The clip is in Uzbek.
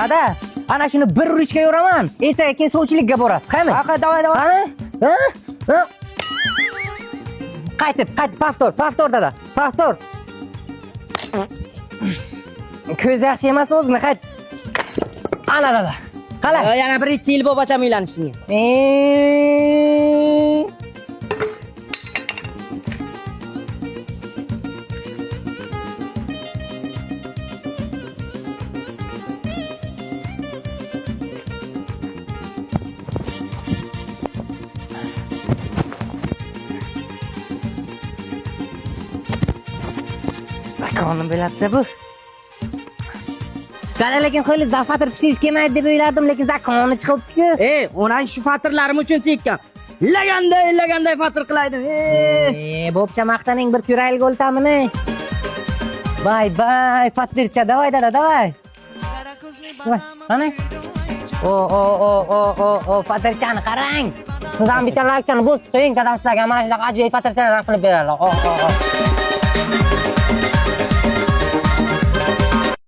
Dada, ana shuni bir urishga yo'raman. Ertaga keyin sovchilikka borasiz, qani? Ha, davay. Qani? Ha? Qaytib, повтор dada. Повтор. Ko'z yaxshi emas o'zini, qayt. Ana dada. Qalay? Yana 1-2 yil bo'lib ocham uylanishingga. Zakonni biladi bu. Qani lekin qo'yli zafatir pishish kelmaydi deb o'ylardim, lekin zakonni chiqibdi-ku. Onang shu fatirlarim uchun tekkan. Laganday fatir qilaydi. Bo'pcha maqtaning bir ko'raylik o'ltamini. Bay, fatircha, davay dada, davay. Qani? O, fatirchani qarang. Siz ham bitta laykchani bosib qo'ying, dadam sizlarga mana shunaqa ajoyib fatirchalarni qilib beradi.